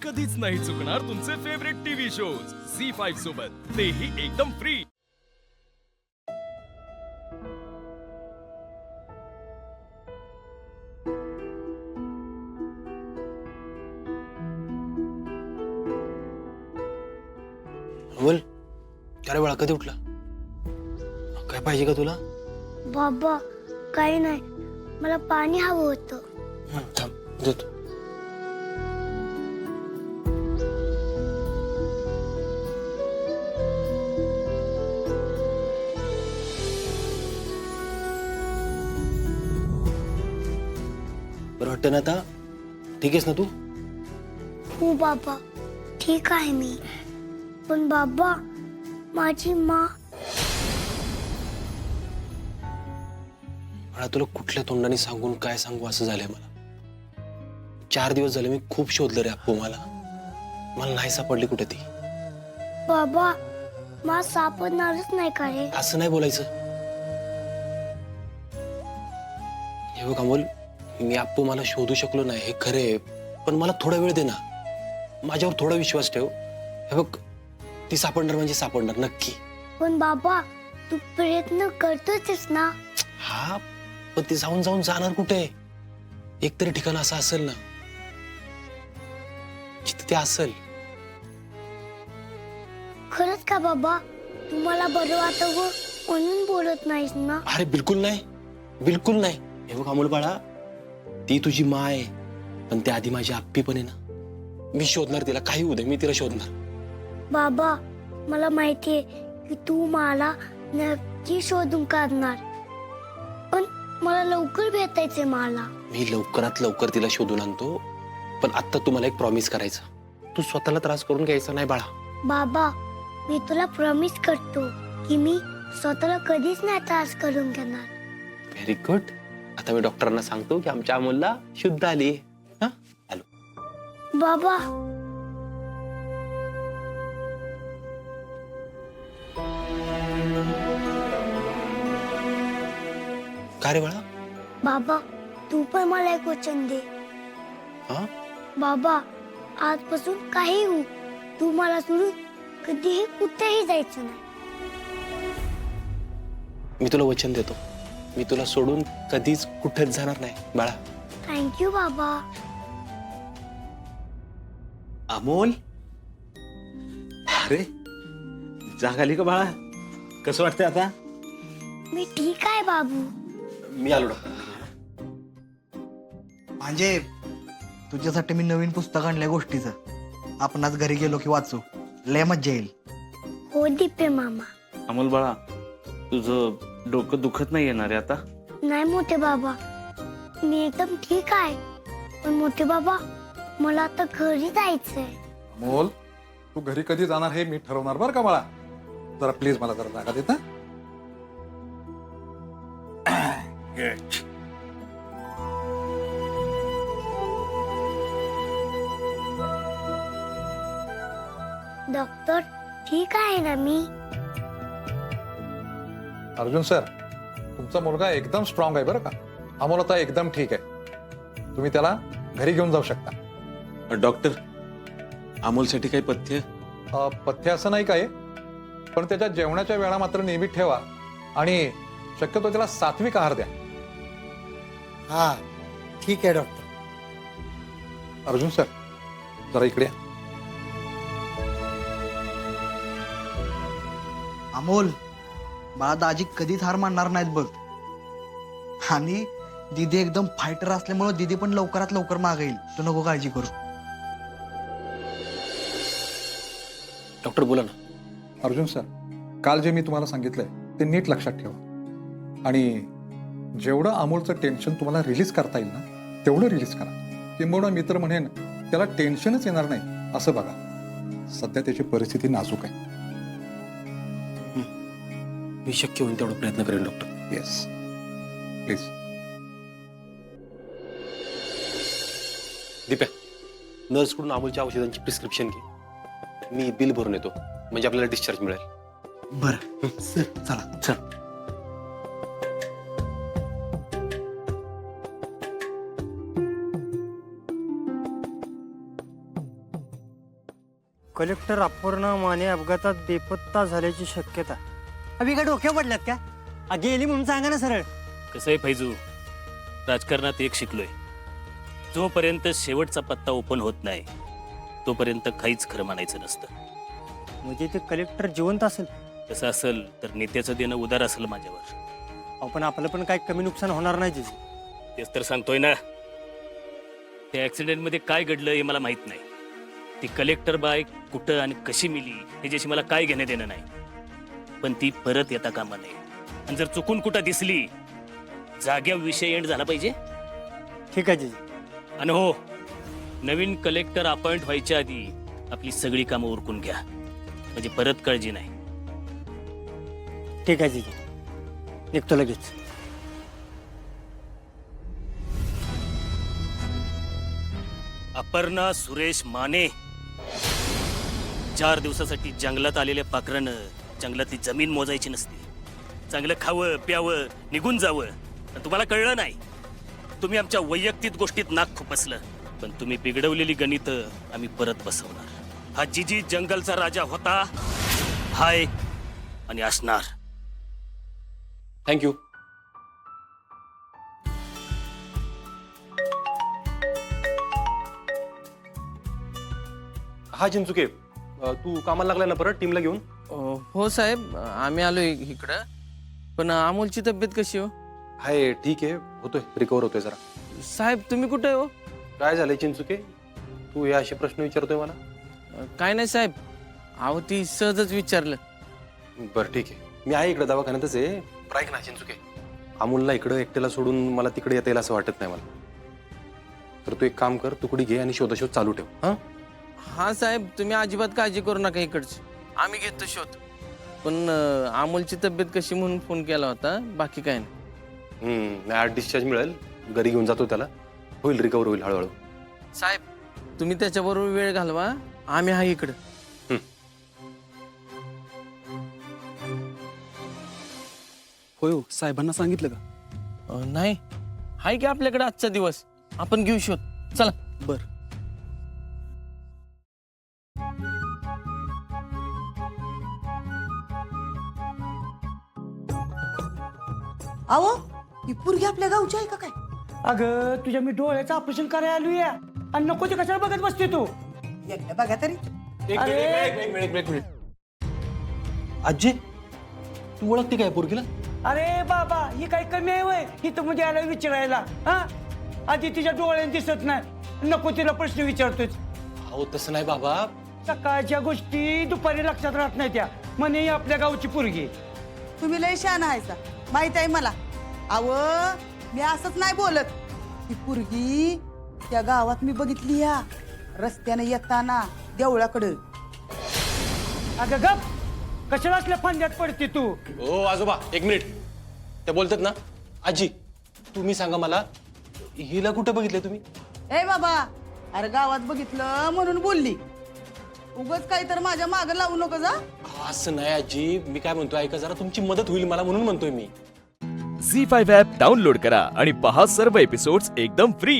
कधीच नाही चुकणार तुमचे फेवरेट टीव्ही शोज झी5 सोबत, तेही एकदम फ्री। अमोल, अरे बाळा कधी उठला? काय पाहिजे का तुला? बाबा काही नाही, मला पाणी हवं होतं. थांब देतो. बरं वाटतं ना आता? ठीक आहेस ना तू? हो बाबा ठीक आहे मी, पण बाबा माझी माँ मला तुला कुठल्या तोंडाने सांगून काय सांगू असं झालंय मला. 4 दिवस झाले मी खूप शोधलं रे अप्पू, मला नाही सापडली कुठे ती. बाबा माँ सापडणारच नाही का रे? असं नाही बोलायचं. हे बघ अमोल, मी अप्पू मला शोधू शकलो नाही हे खरे, पण मला थोडा वेळ दे ना. माझ्यावर थोडा विश्वास ठेव. हे बघ, ती सापडणार म्हणजे सापडणार नक्की. पण बाबा तू प्रयत्न करतोच ना. हा, पण ती जाऊन जाऊन जाणार कुठे? एकतरी ठिकाण असं असेल ना जिथे ते असेल. खरंच का बाबा? तुम्हाला बरं वाटतं म्हणून बोलत नाहीस ना? अरे बिलकुल नाही, बिलकुल नाही. हे बघ अमोल बाळा, ती तुझी माँ आहे, पण त्याआधी माझी आप्पी पण आहे ना. मी शोधणार तिला, काही होऊ दे, मी तिला शोधणार. बाबा मला माहितीये की तू मला नक्की शोधून काढणार, पण मला लवकर भेटायचंय मला. मी लवकरात लवकर तिला शोधून आणतो, पण आता तुम्हाला एक प्रॉमिस करायचा. तू स्वतःला त्रास करून घ्यायचा नाही बाळा. बाबा मी तुला प्रॉमिस करतो की मी स्वतःला कधीच नाही त्रास करून घेणार. Very good. आता मी डॉक्टरांना सांगतो की आमच्या अमोलला शुद्ध आली. हा, आलो. बाबा का रे बाळा? बाबा तू पण मला एक वचन दे. हा, बाबा आजपासून काही हो, तू मला सोडून कधीही कुठेही जायचं नाही. मी तुला वचन देतो, मी तुला सोडून कधीच कुठेच जाणार नाही बाळा. थँक्यू बाबा. अमोल, अरे जाग आली का बाळा? कसं वाटतंय आता? मी ठीक आहे बाबू. मी आलो डॉक्टर. म्हणजे तुझ्यासाठी मी नवीन पुस्तक आणलंय गोष्टीचं. आपण आज घरी गेलो की वाचू, लय मज्जा येईल. हो दिपे मामा. अमोल बाळा, तुझं डोकं दुखत नाही येणार आहे आता? नाही मोठे बाबा, मी एकदम ठीक आहे. पण मोठे बाबा मला आता घरी जायचंय. अमोल, तू घरी कधी जाणार हे मी ठरवणार बरं का बाळा. जरा प्लीज मला जरा जागा देता. डॉक्टर ठीक आहे ना मी? अर्जुन सर, तुमचा मुलगा एकदम स्ट्रॉंग आहे बरं का. अमोल आता एकदम ठीक आहे. तुम्ही त्याला घरी घेऊन जाऊ शकता. डॉक्टर, अमोलसाठी काही पथ्य? पथ्य असं नाही काय, पण त्याच्या जेवणाच्या वेळा मात्र नियमित ठेवा आणि शक्यतो त्याला सात्विक आहार द्या. हा ठीक आहे डॉक्टर. अर्जुन सर, जरा इकडे या. अमोल बाळा, दाजी कधीच हार मानणार नाहीत बघ. आणि दीदी एकदम फायटर असल्यामुळे दीदी पण लवकरात लवकर मागे येईल. तू नको काळजी करू. डॉक्टर बोला ना. अर्जुन सर, काल जे मी तुम्हाला सांगितलंय ते नीट लक्षात ठेवा आणि जेवढं अमोलचं टेन्शन तुम्हाला रिलीज करता येईल ना तेवढं रिलीज करा. किंबहुना मी तर म्हणेन त्याला टेन्शनच येणार नाही असं बघा. सध्या त्याची परिस्थिती नाजूक आहे. मी शक्य होईल तेवढा प्रयत्न करेन डॉक्टर. Yes, please. दीप्या, नर्सकडून अमोलच्या औषधांची प्रिस्क्रिप्शन घे. मी बिल भरून येतो, म्हणजे आपल्याला डिस्चार्ज मिळेल. बरं सर, चला. चल. कलेक्टर अपूर्णा माने अपघातात बेपत्ता झाल्याची शक्यता. अभि का डोक्या पडल्यात का? गेली म्हणून सांगा ना सरळ. कसं आहे फैजू, राजकारणात एक शिकलोय, जोपर्यंत शेवटचा पत्ता ओपन होत नाही तोपर्यंत काहीच खरं मानायचं नसतं. म्हणजे ते कलेक्टर जिवंत असेल. तसं असेल तर नेत्याचं देणं उदार असेल माझ्यावर. आपण आपलं पण काही कमी नुकसान होणार नाही जिजी. तेच तर सांगतोय ना. त्या ऍक्सिडेंट मध्ये काय घडलं हे मला माहित नाही. ती कलेक्टर बाय कुठं आणि कशी मिली ह्याच्याशी मला काय घेणं देणं नाही. पण ती परत येता कामा नये. आणि जर चुकून कुठं दिसली, जाग्यावर विषय एंड झाला पाहिजे. ठीक आहे जिजी. आणि हो, नवीन कलेक्टर अपॉइंट व्हायच्या आधी आपली सगळी कामं उरकून घ्या, म्हणजे परत काळजी नाही. ठीक आहे जिजी, निघतो लगेच. अपर्णा सुरेश माने 4 दिवसासाठी जंगलात आलेल्या पाखरानं जंगलातली जमीन मोजायची नसते. चांगलं खावं प्यावं निघून जावं. पण तुम्हाला कळलं नाही. तुम्ही आमच्या वैयक्तिक गोष्टीत नाक खुपसलं. पण तुम्ही बिघडवलेली गणितं आम्ही परत बसवणार. हा जिजी जंगलचा राजा होता, हाय आणि असणार. थँक्यू. हा चिंचुके, तू कामाला लागलाय ना परत टीमला घेऊन? हो साहेब, आम्ही आलोय इकडं. पण अमोलची तब्येत कशी हो? हाय, ठीक आहे, होतोय, रिकवर होतोय जरा. साहेब तुम्ही कुठे हो? काय झालंय चिंचुके, तू हे असे प्रश्न विचारतोय मला? काय नाही साहेब, अहो ती सहजच विचारलं. बरं ठीक आहे, मी आहे इकडे दवाखान्यातच आहे. बरं ऐक ना चिंचुके, अमोलला इकडं एकट्याला सोडून मला तिकडे येता येईल असं वाटत नाही मला. तर तू एक काम कर, तुकडी घे आणि शोधाशोध चालू ठेव. हा हा साहेब, तुम्ही अजिबात काळजी करू नका इकडची, आम्ही घेतो शोध. पण अमोलची तब्येत कशी म्हणून फोन केला होता, बाकी काय नाही. आज डिस्चार्ज मिळेल, घरी घेऊन जातो त्याला, होईल रिकवर होईल हळूहळू. साहेब तुम्ही त्याच्याबरोबर वेळ घालवा, आम्ही आहे इकडं. होय हो, साहेबांना सांगितलं का? नाही, आहे की आपल्याकडे आजचा दिवस, आपण घेऊ शोध. चला. बर. अहो ही पोरगी आपल्या गावची आहे का काय? अगं तुझ्या मी डोळ्याचं ऑपरेशन करायला आलोय आणि नको ते कशाला बघत बसते तू. एकदा बघा तरी. एक मिनिट. आजी, तू ओळखते काय पोरगीला? अरे बाबा, ही काही कमी आहे वय ही तर म्हणजे याला विचारायला. हा, आधी तिच्या डोळ्याने दिसत नाही, नको तिला प्रश्न विचारतोय. हो तसं नाही बाबा, सकाळच्या गोष्टी दुपारी लक्षात राहत नाही त्या. म्हणे ही आपल्या गावची पोरगी. तुम्ही लय शहाणा आहेसा, माहित आहे मला. अव मी असंच नाही बोलत. ही पोरगी त्या गावात मी बघितली या रस्त्याने येताना देवळाकडं. अगं गप, कशाला असल्या फांद्यात पडते तू? हो आजोबा एक मिनिट, ते बोलतात ना. आजी तुम्ही सांगा मला, हिला कुठे बघितले तुम्ही? ए बाबा, अरे गावात बघितलं म्हणून बोलली. उगाच काही तर माझ्या मागं लावू नको जा. असं नाही आजी, मी काय म्हणतोय ऐका जरा, तुमची मदत होईल मला म्हणून म्हणतोय मी. झी5 ॲप डाउनलोड करा आणि पहा सर्व एपिसोड्स एकदम फ्री.